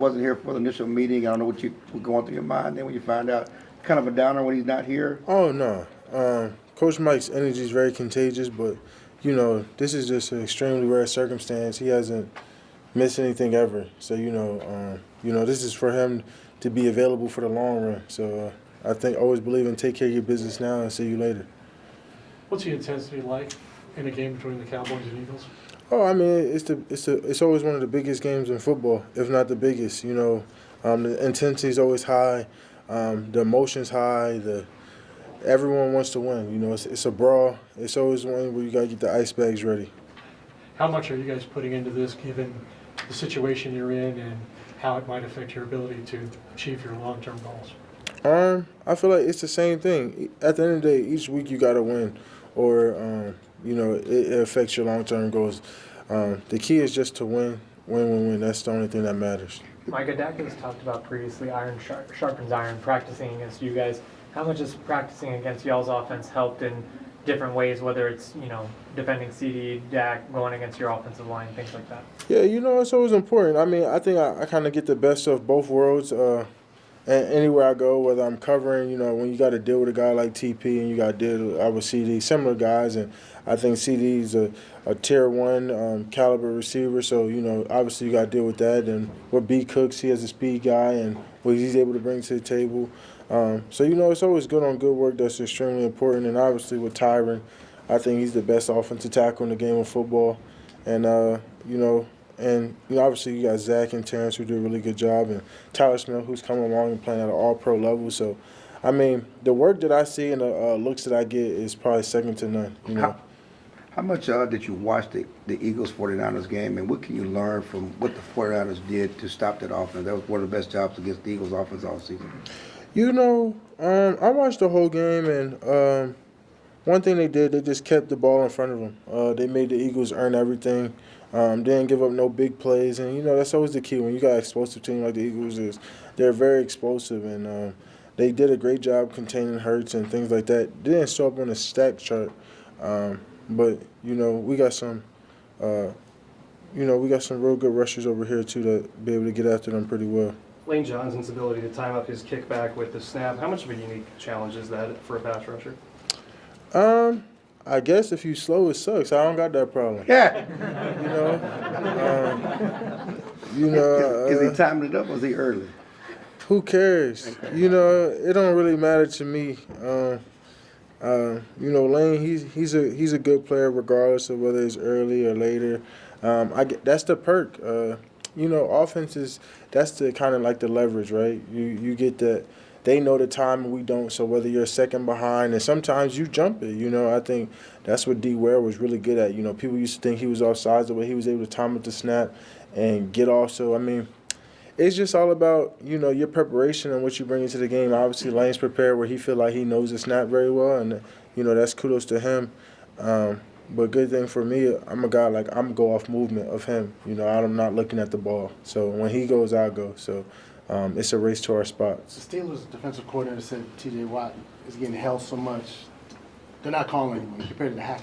Wasn't here for the initial meeting. I don't know what you were going through your mind then when you find out. Kind of a downer when he's not here. Oh no, Coach Mike's energy is very contagious, but this is just an extremely rare circumstance. He hasn't missed anything ever, so this is for him to be available for the long run. So I think always believe in take care of your business now and see you later. What's the intensity like in a game between the Cowboys and Eagles? Oh, I mean, it's always one of the biggest games in football, if not the biggest. The intensity is always high, the emotion's high. Everyone wants to win. It's a brawl. It's always one where you gotta get the ice bags ready. How much are you guys putting into this, given the situation you're in and how it might affect your ability to achieve your long-term goals? I feel like it's the same thing. At the end of the day, each week you gotta win, or it affects your long-term goals. The key is just to win. That's the only thing that matters. Micah, Dak has talked about previously iron sharpens iron, practicing against you guys. How much has practicing against y'all's offense helped in different ways, whether it's, defending CD, Dak, going against your offensive line, things like that? Yeah, it's always important. I mean, I think I kind of get the best of both worlds. And anywhere I go, whether I'm covering, when you got to deal with a guy like TP and you got to deal with CD, similar guys, and I think CD's a tier one caliber receiver, so obviously you got to deal with that. And with B Cooks, he has a speed guy and what he's able to bring to the table. So it's always good on good work. That's extremely important. And obviously with Tyron, I think he's the best offensive tackle in the game of football, and And obviously you got Zach and Terrence who do a really good job, and Tyler Smith who's coming along and playing at an all-pro level. So, I mean, the work that I see and the looks that I get is probably second to none. How much did you watch the Eagles 49ers game, and what can you learn from what the 49ers did to stop that offense? That was one of the best jobs against the Eagles offense all season. I watched the whole game, and one thing they did, they just kept the ball in front of them. They made the Eagles earn everything. Didn't give up no big plays, and that's always the key when you got an explosive team like the Eagles is. They're very explosive, and they did a great job containing Hurts and things like that. They didn't show up on the stat chart, but we got some, we got some real good rushers over here too that be able to get after them pretty well. Lane Johnson's ability to time up his kickback with the snap, how much of a unique challenge is that for a pass rusher? I guess if you slow, it sucks. I don't got that problem. Yeah. Is he timing it up or is he early? Who cares? Okay. It don't really matter to me. Lane, he's a good player regardless of whether it's early or later. That's the perk. Offenses, that's the kind of like the leverage, right? You get that. They know the time and we don't, so whether you're a second behind, and sometimes you jump it, I think that's what D. Ware was really good at. People used to think he was offsides the way he was able to time up the snap and get off. So, I mean, it's just all about, your preparation and what you bring into the game. Obviously, Lane's prepared where he feel like he knows the snap very well, and, that's kudos to him. But good thing for me, I'm a guy I'm go off movement of him. I'm not looking at the ball. So when he goes, I go. So it's a race to our spots. The Steelers' defensive coordinator said T.J. Watt is getting held so much, they're not calling him compared to the Hackett